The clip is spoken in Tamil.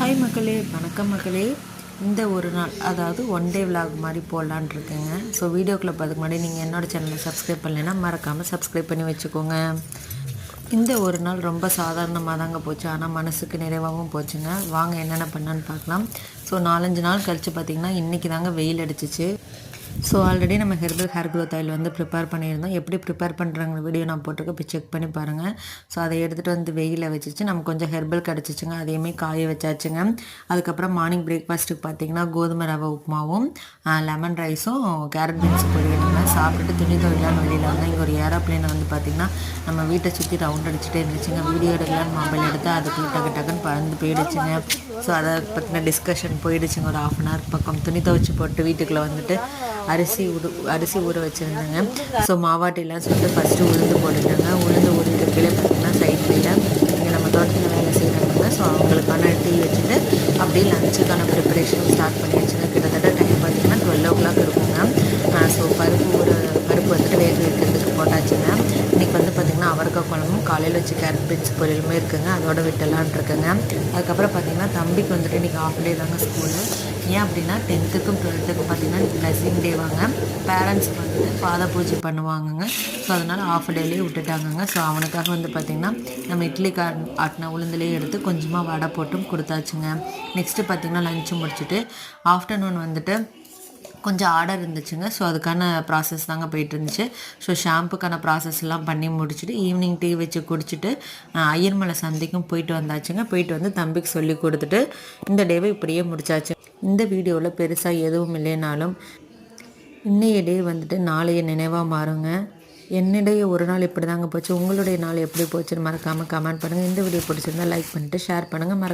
ஹாய் மக்களே, வணக்கம் மக்களே. இந்த ஒரு நாள் அதாவது ஒன் டே விலாக் மாதிரி போடலான் இருக்கேங்க. ஸோ வீடியோக்குள்ளே பார்த்துக்கு முன்னாடி நீங்கள் என்னோடய சேனலை சப்ஸ்கிரைப் பண்ணலைன்னா மறக்காமல் சப்ஸ்கிரைப் பண்ணி வச்சுக்கோங்க. இந்த ஒரு நாள் ரொம்ப சாதாரணமாக தாங்க போச்சு, ஆனால் மனசுக்கு நிறைவாகவும் போச்சுங்க. வாங்க என்னென்ன பண்ணான்னு பார்க்கலாம். ஸோ 4-5 நாள் கழித்து பார்த்திங்கன்னா இன்றைக்கி தாங்க வெயில் அடிச்சிச்சு. ஸோ ஆல்ரெடி நம்ம ஹெர்பல் ஹேர் க்ரோத் ஆயில் வந்து ப்ரிப்பேர் பண்ணியிருந்தோம். எப்படி ப்ரிப்பேர் பண்ணுறாங்க வீடியோ நான் போட்டிருக்கேன், போய் செக் பண்ணி பாருங்கள். ஸோ அதை எடுத்துகிட்டு வந்து வெயிலில் வச்சுச்சு நமக்கு கொஞ்சம் ஹெர்பல் கிடச்சிச்சுங்க. அதையுமே காய வச்சாச்சுங்க. அதுக்கப்புறம் மார்னிங் பிரேக்ஃபாஸ்ட்டுக்கு பார்த்திங்கன்னா கோதுமை ரவை உப்புமாவும் லெமன் ரைஸும் கேரட் பீன்ஸ் பொரியலுங்க சாப்பிட்டுட்டு துணி துவைக்கலான்னு வெளியில் வந்தால் இங்கே ஒரு ஏரோப்ளேனை வந்து பார்த்திங்கன்னா நம்ம வீட்டை சுற்றி ரவுண்ட் அடிச்சுட்டே இருந்துச்சுங்க. வீடியோ எடுக்கலான்னு மொபைல் எடுத்து அதுக்குள்ளே டக்குன்னு பறந்து போயிடுச்சுங்க. ஸோ அதை பற்றின டிஸ்கஷன் போயிடுச்சுங்க. ஒரு 1/2 hour பக்கம் துணி துவைச்சி போட்டு வீட்டுக்குள்ளே வந்துட்டு அரிசி ஊற வச்சுருந்தேங்க. ஸோ மாவாட்டிலாம் சொல்லிட்டு ஃபஸ்ட்டு உளுந்து போட்டுட்டேங்க. உளுந்து ஊறிட்டு கீழே பார்த்திங்கன்னா சைட்லேயே இங்கே நம்ம தோட்டத்தில் வேலை செய்கிறாங்க. ஸோ அவங்களுக்கான டீ வச்சுட்டு அப்படியே லஞ்சுக்கான ப்ரிப்பரேஷன் ஸ்டார்ட் பண்ணி வச்சுங்க. கிட்டத்தட்ட டைம் பார்த்திங்கன்னா 12 o'clock இருக்குங்க. ஸோ பருப்பு வந்துட்டு வேக வைக்கிறதுக்கு போட்டாச்சுங்க. இன்றைக்கி வந்து பார்த்திங்கன்னா அவரைக்காய் குழம்பும் காலையில் வச்சு கேரட் பீன்ஸ் பொரியலுமே இருக்குங்க. அதோட விட்டலான் இருக்குங்க. அதுக்கப்புறம் பார்த்திங்கன்னா தம்பிக்கு வந்துட்டு இன்றைக்கி ஆஃப் டே தாங்க ஸ்கூலு. ஏன் அப்படின்னா 10th-க்கும் 12th-க்கும் பார்த்திங்கன்னா பிளஸிங் டே வாங்க. பேரண்ட்ஸுக்கு வந்துட்டு பாத பூஜை பண்ணுவாங்கங்க. ஸோ அதனால் ஆஃப் டேலேயே விட்டுட்டாங்கங்க. ஸோ அவனுக்காக வந்து பார்த்திங்கன்னா நம்ம இட்லி ஆட்டின உளுந்துலேயே எடுத்து கொஞ்சமாக வடை போட்டும் கொடுத்தாச்சுங்க. நெக்ஸ்ட்டு பார்த்திங்கன்னா லஞ்சு முடிச்சுட்டு ஆஃப்டர்நூன் வந்துட்டு கொஞ்சம் ஆர்டர் இருந்துச்சுங்க. ஸோ அதுக்கான ப்ராசஸ் தாங்க போயிட்டு இருந்துச்சு. ஸோ ஷாம்புக்கான ப்ராசஸ்லாம் பண்ணி முடிச்சுட்டு ஈவினிங் டீ வச்சு குடிச்சிட்டு ஐயர்மலை சந்தைக்கும் போயிட்டு வந்தாச்சுங்க. போயிட்டு வந்து தம்பிக்கு சொல்லி கொடுத்துட்டு இந்த டேவை இப்படியே முடிச்சாச்சு. இந்த வீடியோவில் பெருசாக எதுவும் இல்லைனாலும் இன்னைய டே வந்துட்டு நாளைய நினைவாக மாறுங்க. என்னுடைய ஒரு நாள் இப்படி தாங்க போச்சு. உங்களுடைய நாள் எப்படி போச்சுன்னு மறக்காமல் கமெண்ட் பண்ணுங்கள். இந்த வீடியோ பிடிச்சிருந்தால் லைக் பண்ணிவிட்டு ஷேர் பண்ணுங்கள்.